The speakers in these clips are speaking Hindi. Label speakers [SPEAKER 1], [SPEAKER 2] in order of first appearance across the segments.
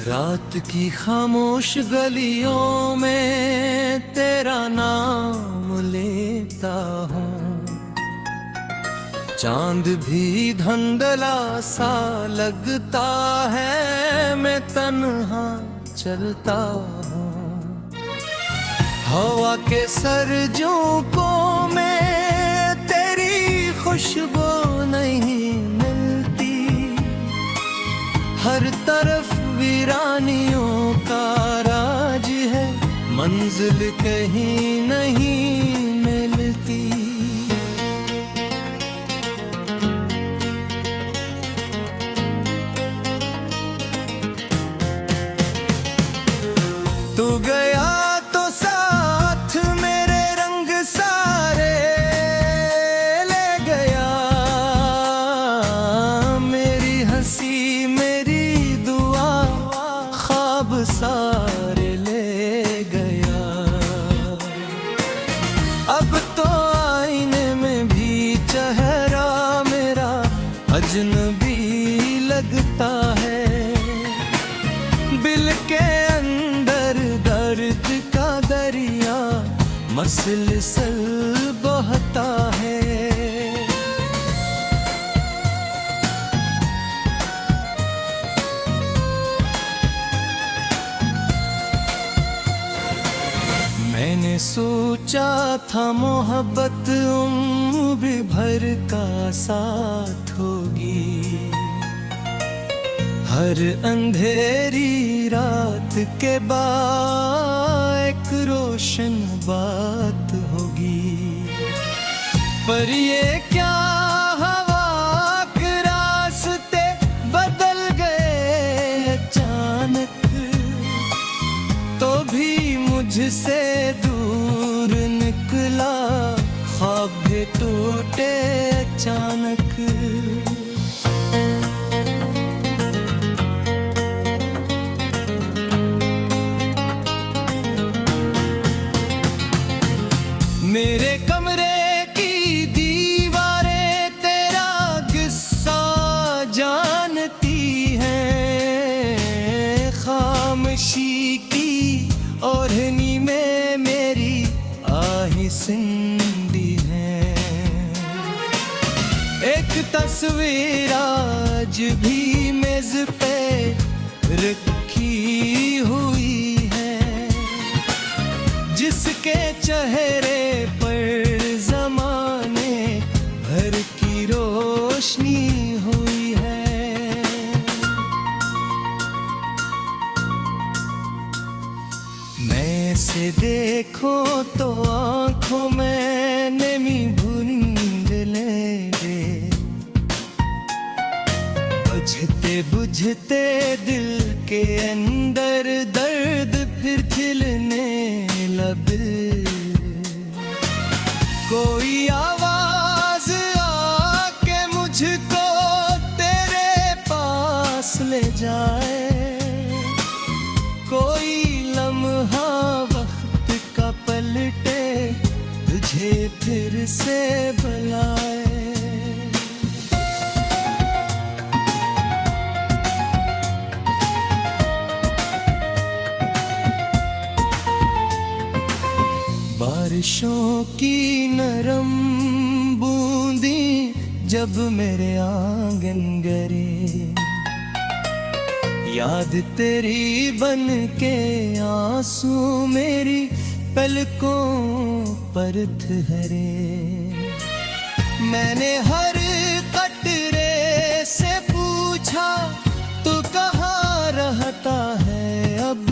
[SPEAKER 1] रात की खामोश गलियों में तेरा नाम लेता हूँ। चांद भी धुंधला सा लगता है, मैं तन्हा चलता हूँ। हवा के सरजों में तेरी खुशबू नहीं मिलती। हर तरफ वीरानियों का राज है, मंजिल कहीं नहीं मिलती। तू गया तो साथ मेरे रंग सारे ले गया। मेरी हंसी मेरी दुआ ख्वाब सारे ले गया। अब तो आईने में भी चेहरा मेरा अजनबी लगता है। दिल के अंदर दर्द का दरिया मसलसल बहता है। मैंने सोचा था मोहब्बत उम्र भर का साथ होगी। हर अंधेरी रात के बाद एक रोशन बात होगी। पर ये क्या हवा के रास्ते बदल गए अचानक। तो भी मुझसे दूर निकला, ख्वाब भी टूटे अचानक। मेरे कमरे की दीवारें तेरा किस्सा जानती हैं। खामोशी की ओढ़नी में मेरी आही सिंधी है। एक तस्वीर आज भी मेज पे रखी हुई है, जिसके चेहरे पर ज़माने भर की रोशनी हुई है। मैं से देखो तो आँखों में नमी बूंद ले दे। बुझते बुझते दिल के अंदर दर्द फिर खिलने लगे। कोई आवाज आके मुझको तेरे पास ले जाए। कोई लम्हा वक्त का पलटे, तुझे फिर से बुलाए। बारिशों की नरम बूंदी जब मेरे आंगन गरे। याद तेरी बन के आंसू मेरी पलकों पर ठहरे। मैंने हर कटरे से पूछा, तू कहाँ रहता है अब।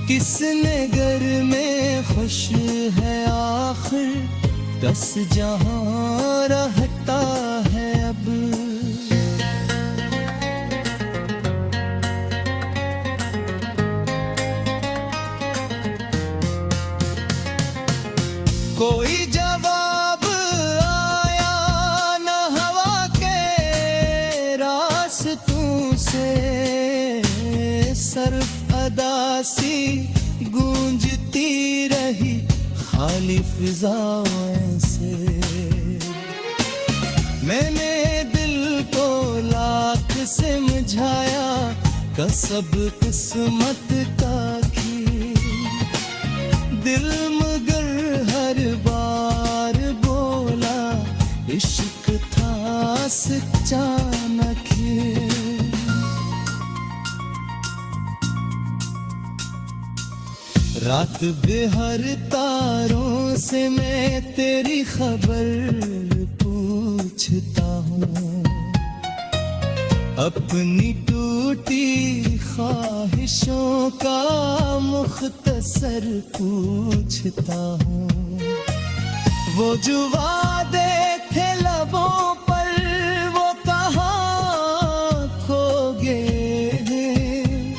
[SPEAKER 1] किसने घर में खुश है आखिर, 10 जहां रहता है अब। कोई जवाब आया न हवा के रास्तों से। सर्फ अदा सी गूंजती रही खाली फिजाओं से। मैंने दिल को लाख समझाया, कसब किस्मत का खेल, दिल मगर हर बार बोला इश्क था सच्चा न खेल। रात बेहर तारों से मैं तेरी खबर पूछता हूँ, अपनी टूटी ख्वाहिशों का मुख्तसर पूछता हूँ। वो जो वादे थे लबों पर वो कहाँ खो गए हैं,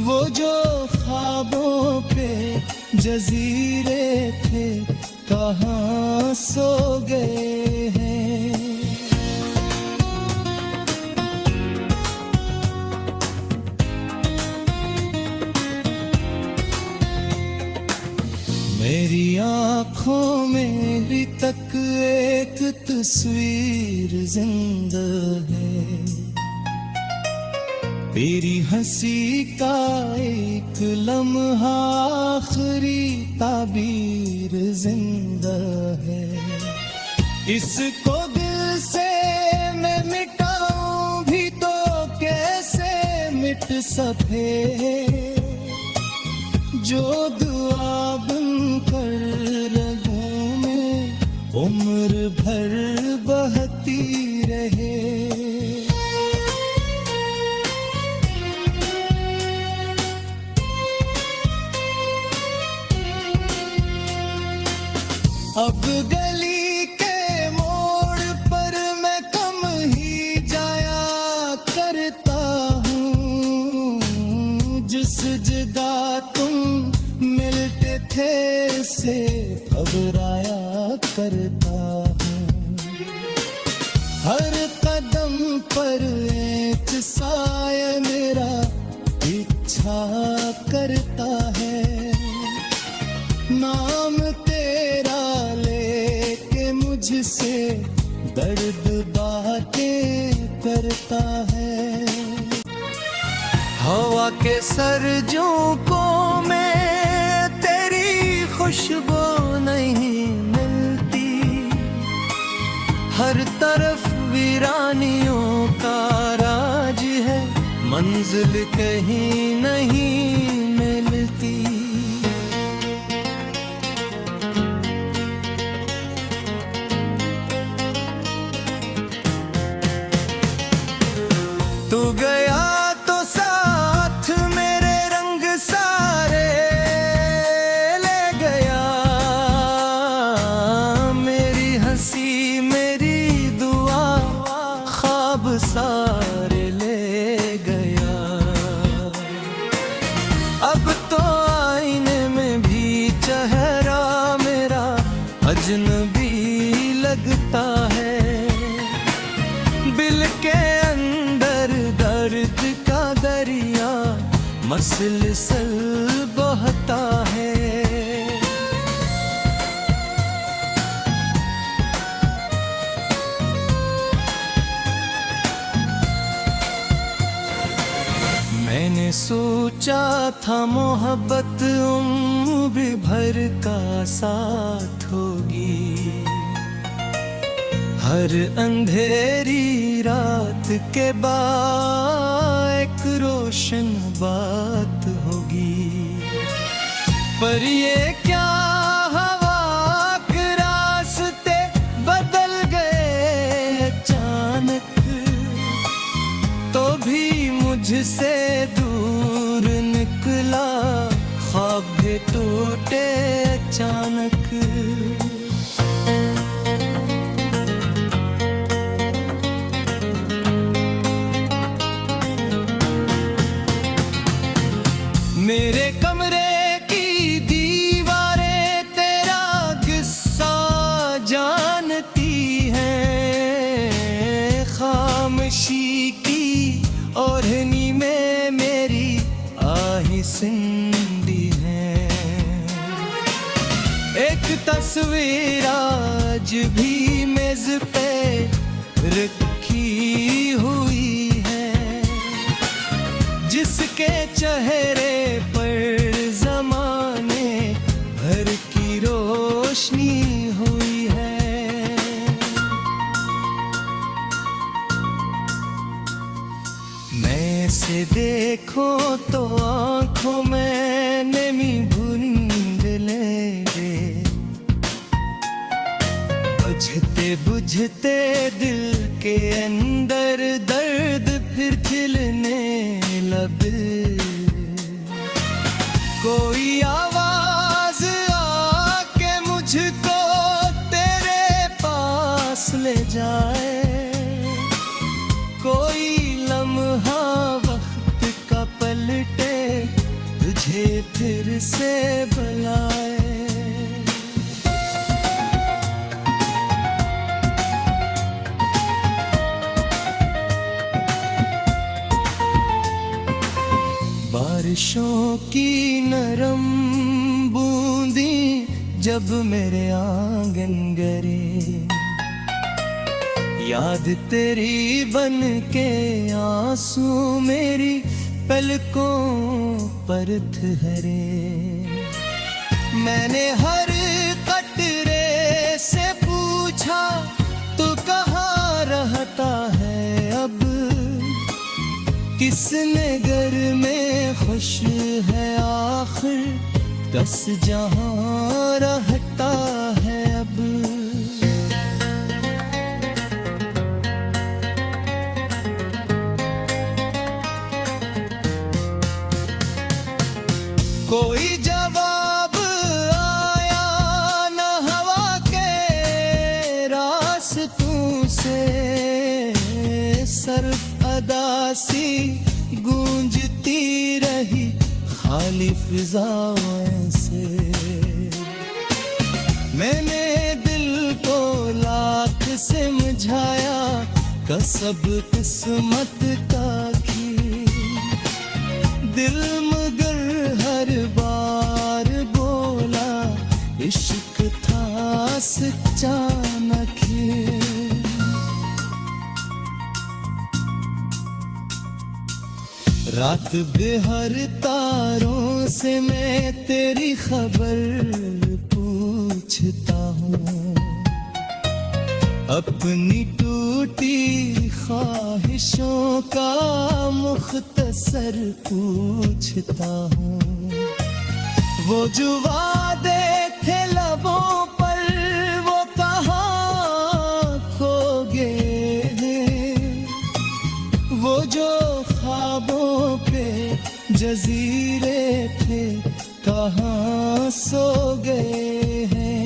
[SPEAKER 1] वो जो ख्वाबों पे जजीरे थे कहाँ सो गए हैं। मेरी आँखों मेरी तक एक तस्वीर जिंदा है, तेरी हंसी का एक लम्हा आखिरी ताबीर जिंदा है। इसको दिल से मैं मिटाऊं भी तो कैसे मिट सके, जो दुआ बनकर रगों में उम्र भर बहती रहे। अब गली के मोड़ पर मैं कम ही जाया करता हूँ, जिस जगह तुम मिलते थे से घबराया करता हूँ। हर कदम पर एक साया मेरा पीछा करता है, नाम तेरा लेके मुझसे दर्द बातें करता है। हवा के सरजों को मैं तेरी खुशबू नहीं मिलती, हर तरफ वीरानियों का राज है, मंजिल कहीं नहीं मिलती। तू गया तो साथ मेरे रंग सारे ले गया, मेरी हंसी मेरी दुआ ख्वाब सारे ले गया। अब तो आईने में भी चेहरा मेरा अजनबी लगता है, बिल के दर्द का दरिया मसलसल बहता है। मैंने सोचा था मोहब्बत उम्र भर का साथ होगी, हर अंधेरी रात के बाद एक रोशन बात होगी। पर ये क्या हवा के रास्ते बदल गए अचानक, तो भी मुझसे दूर निकला ख्वाब भी टूटे अचानक। मेरे कमरे की दीवारें तेरा किस्सा जानती हैं, खामोशी की ओढ़नी में मेरी आही सिंधी है। एक तस्वीर आज भी मेज पे रखी हुई है, जिसके चेहरे पर जमाने भर की रोशनी हुई है। मैं से देखो तो आंखों में नमी बूंद ले दे, बुझते बुझते दिल के अंदर दर्द फिर खिलने लगे। कोई आवाज आके मुझको तेरे पास ले जाए, कोई लम्हा वक्त का पलटे तुझे फिर से बुलाए। बारिशों की नरम बूंदी जब मेरे आंगन गिरे, याद तेरी बन के आंसू मेरी पलकों पर ठहरे। मैंने हर कतरे से पूछा तू कहाँ रहता है अब, किसने घर में खुश है आखिर, कस जहां रहता है अब। कोई जवाब आया न हवा के रास्तों से, सर्फ अदासी गूंजती रही खाली फिजाओं से। मैंने दिल को लाख समझाया कसब किस्मत का की, दिल मगर हर बार बोला इश्क था सच्चा न खी। रात बेहर तारों से मैं तेरी खबर पूछता हूँ, अपनी टूटी ख्वाहिशों का मुख्तसर पूछता हूँ। वो जो वादे थे लबों पर वो कहाँ खो गए हैं, वो जो ख्वाबों पे जजीरे थे कहाँ सो गए हैं।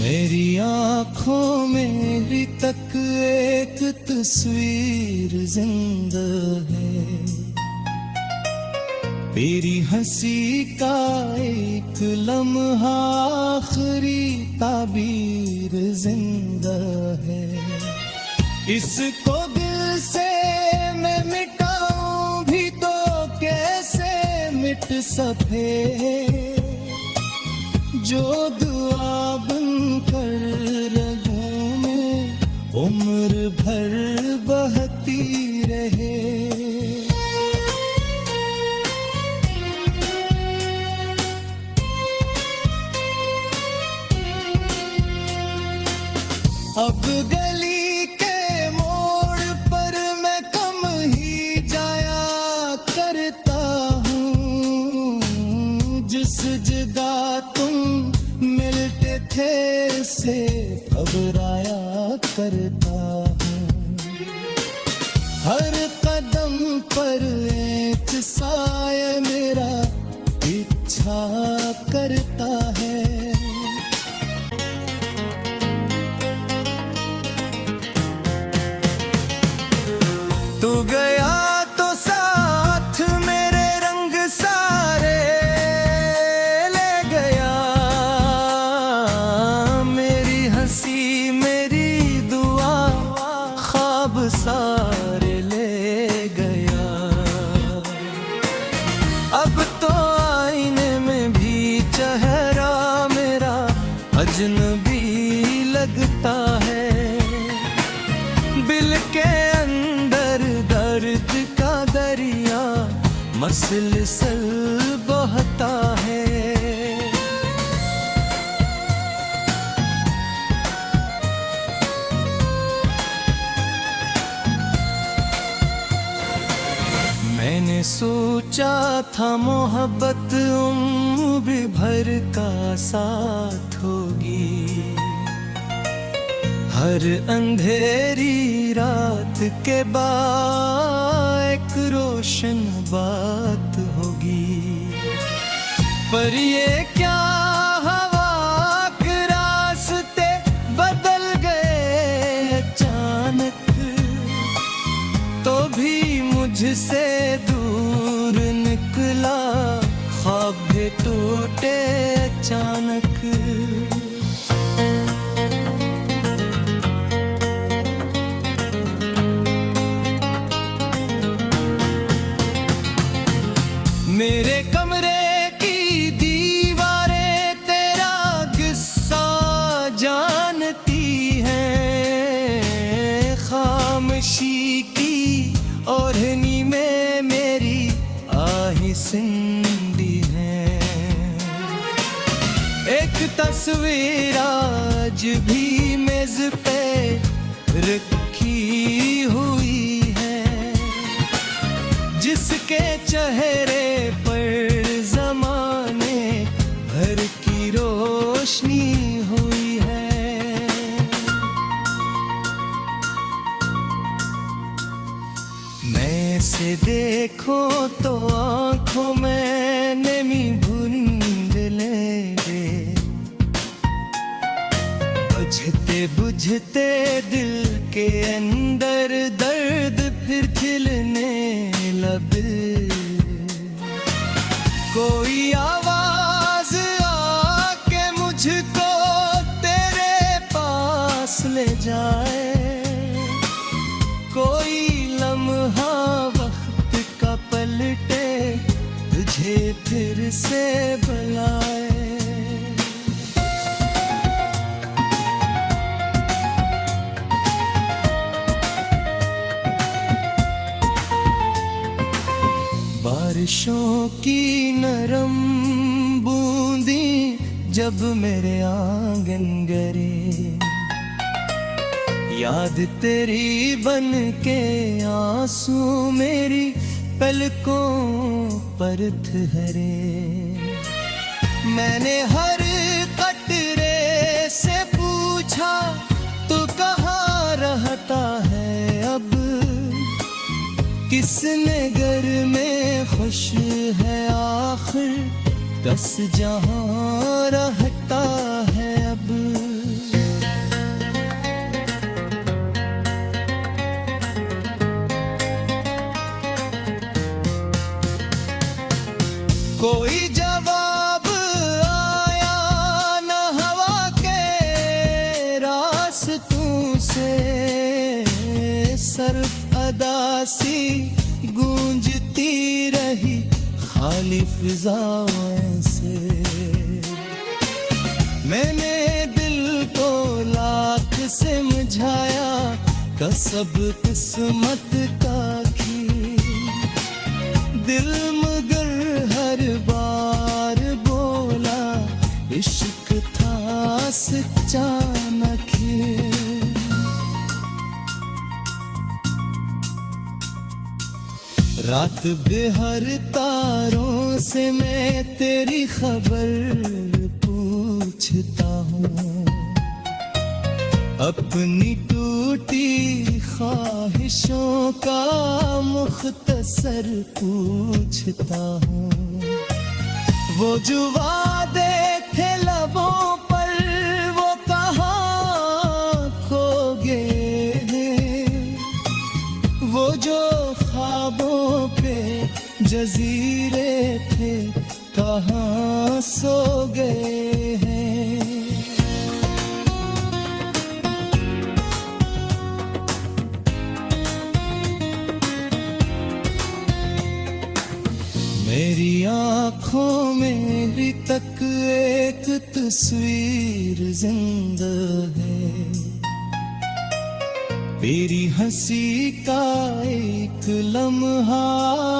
[SPEAKER 1] मेरी आँखों में भी तक एक तस्वीर जिंदा है, तेरी हंसी का एक लम्हा आखिरी ताबीर जिंदा है। इसको दिल से मैं मिटाऊं भी तो कैसे मिट सके, जो दुआ बनकर रगों में उम्र भर बहती रहे। अब गली के मोड़ पर मैं कम ही जाया करता हूँ, जिस जगह तुम मिलते थे से घबराया करता हूँ। हर कदम पर एक साया मेरा पीछा करता है। तू गया तो साथ मेरे रंग सारे ले गया, मेरी हंसी मेरी दुआ ख्वाब सारे ले गया। अब तो आईने में भी चेहरा मेरा मसलसल बहता है। मैंने सोचा था मोहब्बत उम्र भर का साथ होगी, हर अंधेरी रात के बाद एक रोशन बात होगी। पर ये क्या हवा के रास्ते बदल गए अचानक, तो भी मुझसे दूर निकला ख्वाब भी टूटे अचानक। मेरे कमरे की दीवारें तेरा किस्सा जानती हैं, खामोशी की ओढ़नी में मेरी आही सिंदी है। एक तस्वीर आज भी मेज पे रखी हुई है, जिसके चेहरे पर जमाने भर की रोशनी हुई है। मैं से देखो तो आंखों में नमी बूंद लगे, बुझते बुझते दिल के अंदर दर्द फिर खिलने लगे। कोई आवाज आके मुझको तेरे पास ले जाए, कोई लम्हा वक्त का पलटे तुझे फिर से बुलाए। बारिशों की नरम बूंदी जब मेरे आंगन गरे, याद तेरी बन के आंसू मेरी पलकों पर ठहरे। मैंने हर कतरे से पूछा तू कहाँ रहता है अब, किसने घर में खुश है आखिर, 10 जहां रहता है अब। कोई जवाब आया न हवा के रास्तों से, सर्फ अदासी गूंजती रही खाली फिजाओं से। मैंने दिल को लाख समझाया कसब किस्मत का की, दिल मगर हर बार बोला इश्क था सच्चा न खिले। रात बेहर तारों से मैं तेरी खबर पूछता हूँ, अपनी टूटी ख्वाहिशों का मुख्तसर पूछता हूँ। वो जो वादे थे लबों पर वो कहाँ खो गए हैं, वो जो ख्वाबों पे जजीरे थे कहाँ सो गए हैं। मेरी आँखों में अभी तक एक तस्वीर जिंदा है, तेरी हंसी का एक लम्हा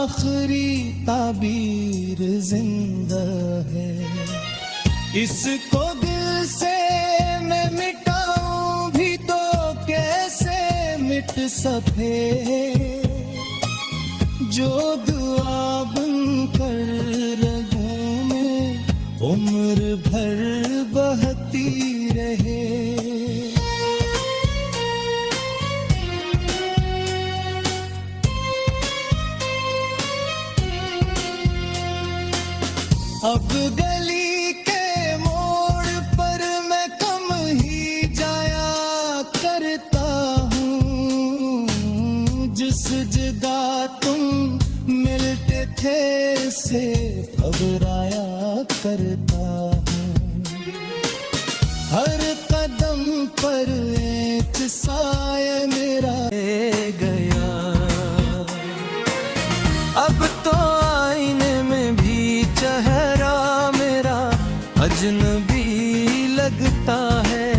[SPEAKER 1] आखिरी ताबीर जिंदा है। इसको दिल से मैं मिटाऊं भी तो कैसे मिट सके, जो दुआ बनकर रगों में उम्र भर बहती रहे। अब गली के मोड़ पर मैं कम ही जाया करता हूँ, जिस जगह तुम मिलते थे से घबराया करता हूँ। हर कदम पर एक साया मेरा ले गया। अब तो आईने में भी चेहरा मेरा अजनबी लगता है।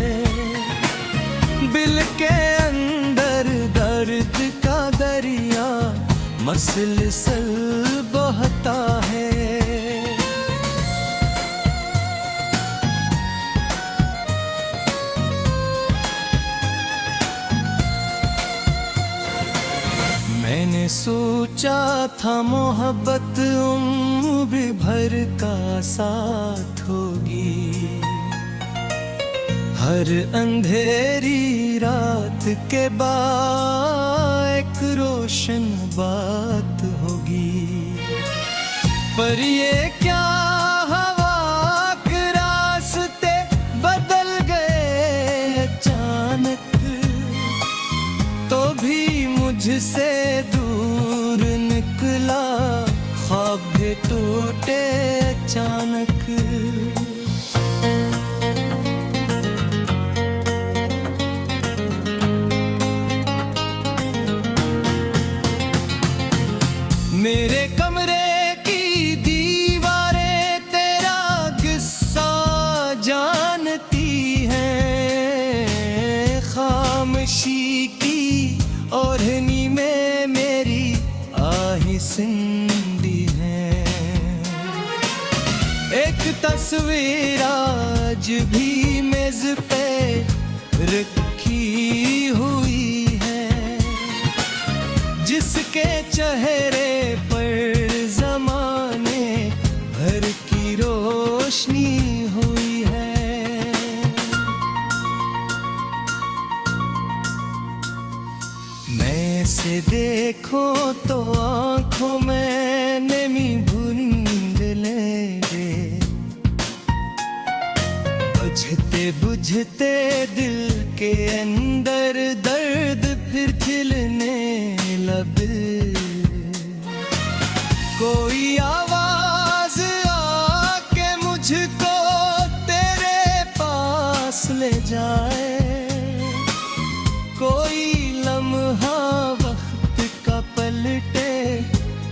[SPEAKER 1] दिल के अंदर दर्द का दरिया मसलसल बहता है। मैंने सोचा था मोहब्बत उम्र भर का साथ होगी, हर अंधेरी रात के बाद एक रोशन बात होगी। पर ये क्या हवा के रास्ते बदल गए अचानक, तो भी मुझसे दूर निकला ख्वाब भी टूटे अचानक। मेरे कमरे की दीवारें तेरा किस्सा जानती हैं, खामोशी की ओढ़नी में मेरी आही सिंधी है। एक तस्वीर आज भी मेज पे रखी हुई है, जिसके चेहरे पर जमाने भर की रोशनी हुई है। मैं से देखो तो आंखों में नमी बूंद लगे, बुझते बुझते दिल के अंदर दर्द फिर खिलने लगे। कोई आवाज आके मुझको तेरे पास ले जाए, कोई लम्हा वक्त का पलटे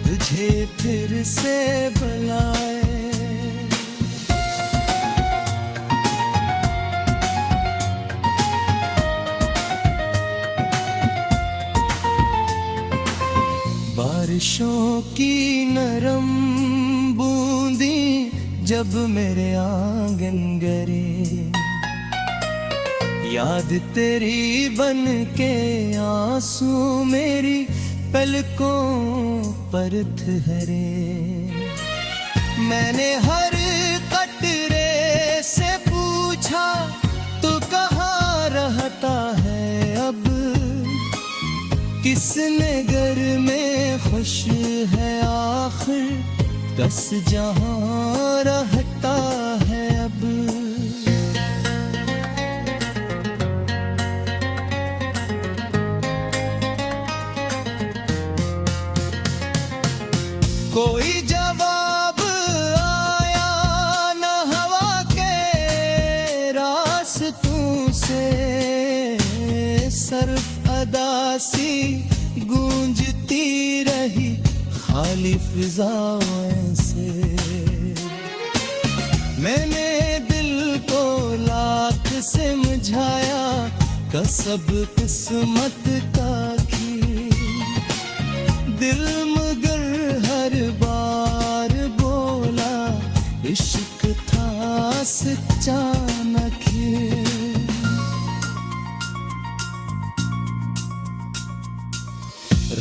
[SPEAKER 1] तुझे फिर से बुलाए। बारिशों की नरम बूंदी जब मेरे आंगन गिरे, याद तेरी बन के आंसू मेरी पलकों पर ठहरे। मैंने हर कतरे से पूछा तू कहाँ रहता है अब, किस नगर में खुश है आखिर, कस जहां रहता है अब। कोई जवाब आया न हवा के रास्तों से, सर्फ अदासी गूंजती रही खाली फिजाओं से। मैंने दिल को लाख समझाया कसब किस्मत अचानक ही।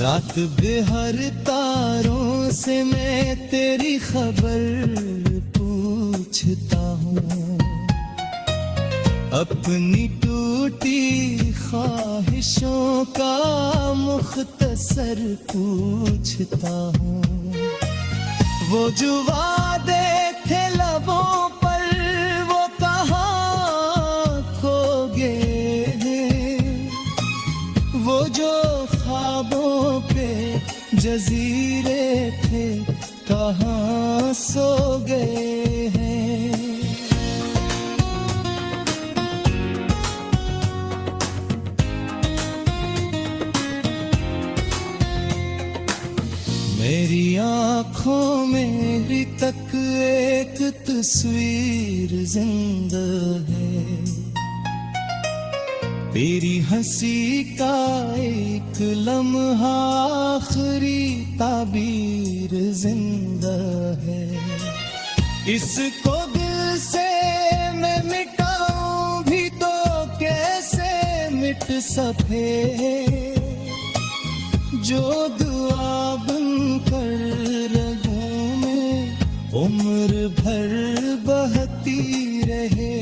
[SPEAKER 1] रात बेहर तारों से मैं तेरी खबर पूछता हूँ, अपनी टूटी ख्वाहिशों का मुख्तसर पूछता हूँ। वो जो वादे थे लबों पर वो कहाँ खो गए हैं, वो जो ख्वाबों पे जजीरे थे कहाँ सो गए हैं। मेरी आँखों में भी तक एक तस्वीर जिंदा है, तेरी हंसी का एक लम्हा आखिरी ताबीर जिंदा है। इसको दिल से मैं मिटाऊं भी तो कैसे मिट सके, जो दुआ बनकर रगों में उम्र भर बहती रहे।